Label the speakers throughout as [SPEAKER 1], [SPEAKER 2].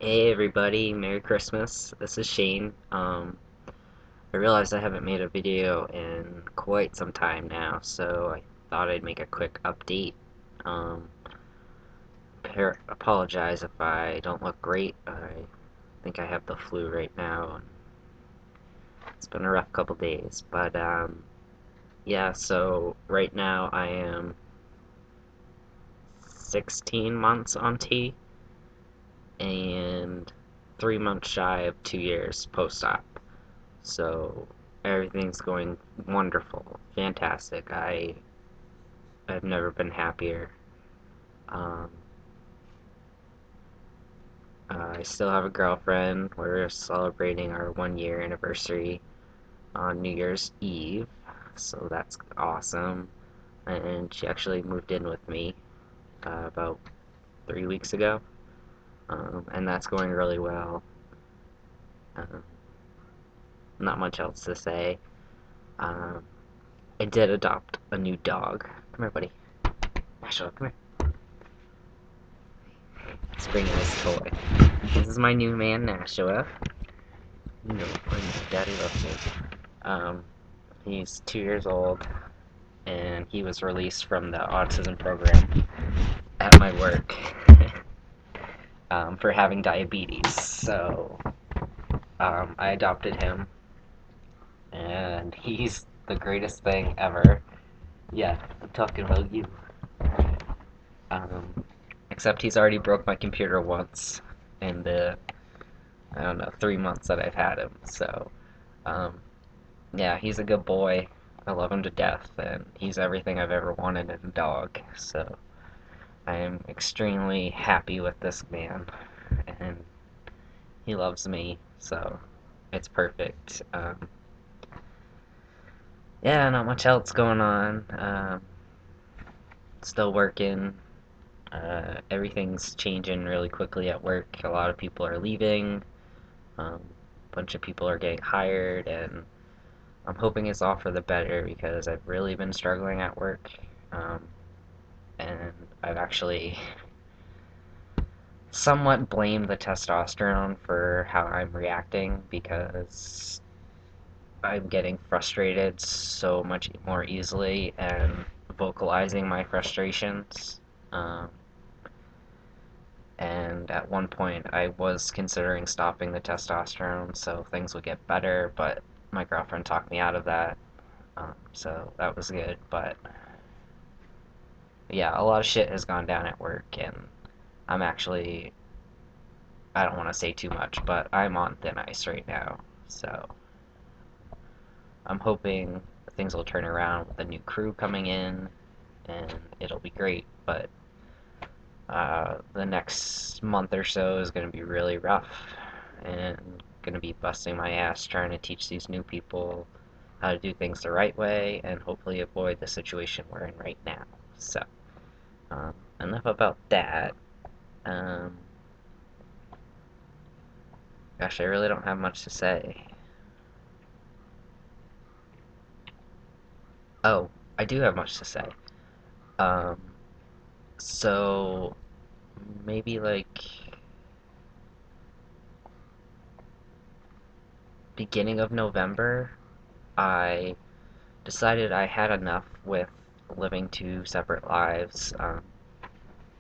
[SPEAKER 1] Hey everybody, Merry Christmas. This is Shane. I realized I haven't made a video in quite some time now, so I thought I'd make a quick update. Um, Apologize if I don't look great. I think I have the flu right now, and it's been a rough couple days. But yeah, so right now I am 16 months on T and 3 months shy of 2 years post-op. So everything's going wonderful, fantastic. I've never been happier. Um, I still have a girlfriend. We're celebrating our 1 year anniversary on New Year's Eve, so that's awesome. And she actually moved in with me about 3 weeks ago, and that's going really well. Um, Not much else to say. Um, I did adopt a new dog. Come here, buddy. Nashua, come here. Let's bring in his toy. This is my new man, Nashua. You know, Daddy loves him. He's 2 years old, and he was released from the autism program at my work for having diabetes. So I adopted him, and he's the greatest thing ever. Yeah, I'm talking about you. Um, Except he's already broke my computer once in the, I don't know, 3 months that I've had him. So um, yeah, he's a good boy. I love him to death, and he's everything I've ever wanted in a dog. So I am extremely happy with this man, and he loves me, so it's perfect. Yeah, not much else going on. Still working. Everything's changing really quickly at work. A lot of people are leaving. A bunch of people are getting hired, and I'm hoping it's all for the better because I've really been struggling at work. Um, and I've actually somewhat blamed the testosterone for how I'm reacting because I'm getting frustrated so much more easily and vocalizing my frustrations. Um, and at one point, I was considering stopping the testosterone so things would get better, but my girlfriend talked me out of that. So that was good, but yeah, a lot of shit has gone down at work, and I'm actually, I don't want to say too much, but I'm on thin ice right now. So I'm hoping things will turn around with a new crew coming in, and it'll be great. But the next month or so is going to be really rough, and going to be busting my ass trying to teach these new people how to do things the right way, and hopefully avoid the situation we're in right now. So enough about that. Um, Gosh, I really don't have much to say. Oh, I do have much to say. Um, so maybe like beginning of November, I decided I had enough with living two separate lives.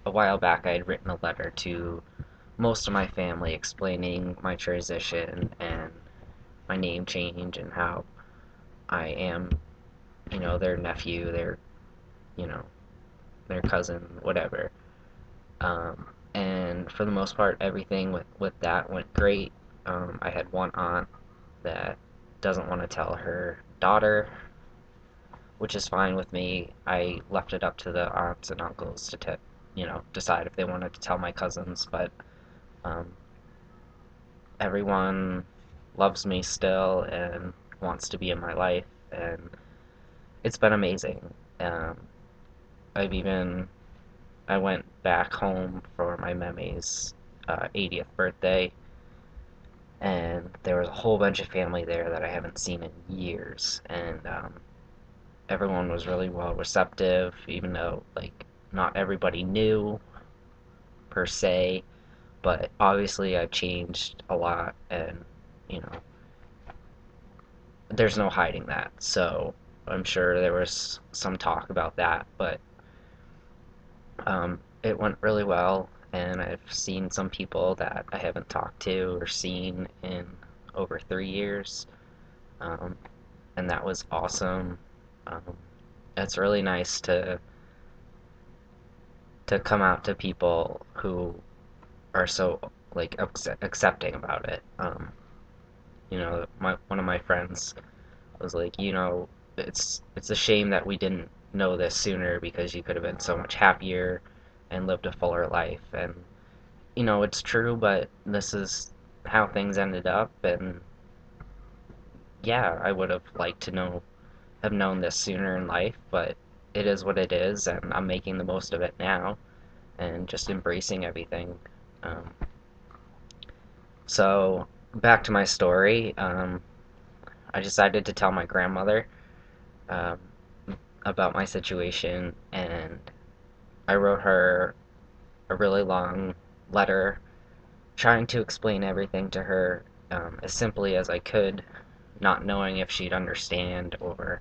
[SPEAKER 1] A while back, I had written a letter to most of my family explaining my transition and my name change and how I am, their nephew, you know, their cousin, whatever. And for the most part, everything with that went great. I had one aunt that doesn't want to tell her daughter, which is fine with me. I left it up to the aunts and uncles to, decide if they wanted to tell my cousins, but um, everyone loves me still and wants to be in my life, and it's been amazing. Um, I've even I went back home for my Meme's 80th birthday, and there was a whole bunch of family there that I haven't seen in years, and everyone was really well receptive, even though like not everybody knew per se, But obviously, I've changed a lot, and you know, there's no hiding that. So I'm sure there was some talk about that, but it went really well, and I've seen some people that I haven't talked to or seen in over 3 years, um, and that was awesome. Um, it's really nice to come out to people who are so like accepting about it. One of my friends was like, it's a shame that we didn't know this sooner because you could have been so much happier and lived a fuller life. And it's true, but this is how things ended up. And yeah, I would have liked to have known this sooner in life, but it is what it is, and I'm making the most of it now and just embracing everything. Um, so back to my story. I decided to tell my grandmother um, about my situation, and I wrote her a really long letter trying to explain everything to her as simply as I could, not knowing if she'd understand or,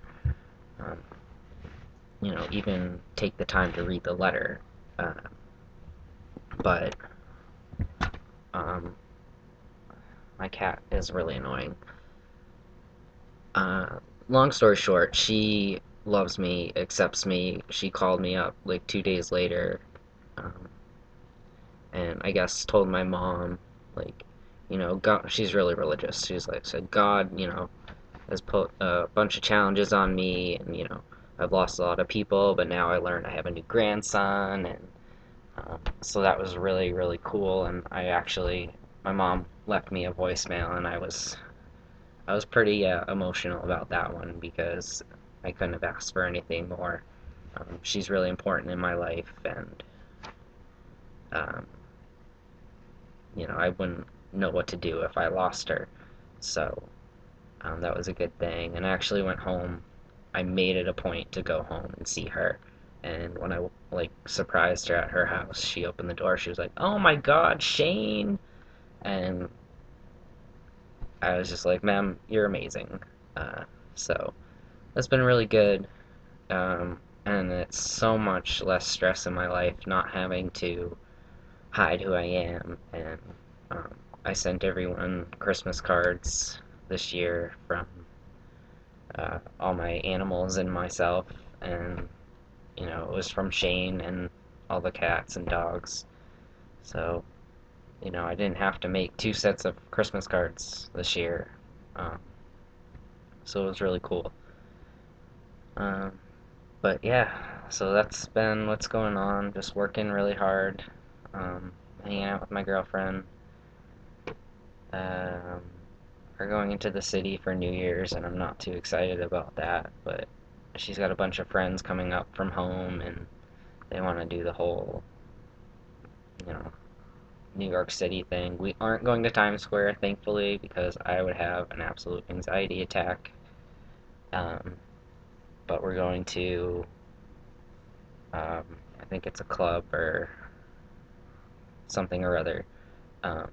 [SPEAKER 1] um, even take the time to read the letter. Uh, but um, my cat is really annoying. Uh, Long story short, she loves me, accepts me. She called me up like 2 days later, um, and I guess told my mom, like, God, she's really religious. She's like said, God, has put a bunch of challenges on me, and I've lost a lot of people, but now I learned I have a new grandson, and so that was really really cool. And my mom left me a voicemail, and I was pretty emotional about that one because I couldn't have asked for anything more. She's really important in my life, and um, I wouldn't know what to do if I lost her. So that was a good thing. And I actually went home. I made it a point to go home and see her. And when I like surprised her at her house, she opened the door. She was like, "Oh my God, Shane!" And I was just like, "Ma'am, you're amazing." So that's been really good. And it's so much less stress in my life not having to hide who I am. And um, I sent everyone Christmas cards this year from all my animals and myself, and it was from Shane and all the cats and dogs. So I didn't have to make 2 sets of Christmas cards this year, um, so it was really cool. Um, but yeah, so that's been what's going on. Just working really hard, hanging out with my girlfriend. Um, we're going into the city for New Year's, and I'm not too excited about that, but she's got a bunch of friends coming up from home, and they want to do the whole, you know, New York City thing. We aren't going to Times Square, thankfully, because I would have an absolute anxiety attack. Um, but we're going to, um, I think it's a club or something or other. Um,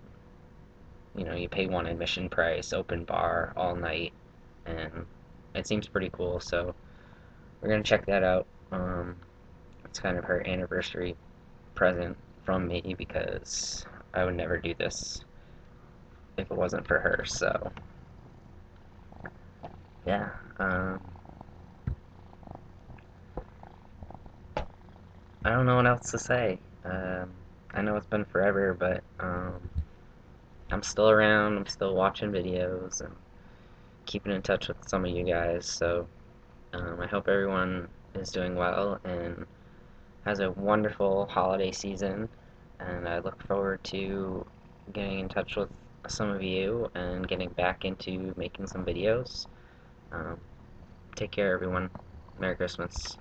[SPEAKER 1] you pay one admission price, open bar all night, and it seems pretty cool. So we're gonna check that out. It's kind of her anniversary present from me because I would never do this if it wasn't for her. So yeah, I don't know what else to say. I know it's been forever, but I'm still around. I'm still watching videos and keeping in touch with some of you guys. So I hope everyone is doing well and has a wonderful holiday season. And I look forward to getting in touch with some of you and getting back into making some videos. Um, Take care, everyone. Merry Christmas.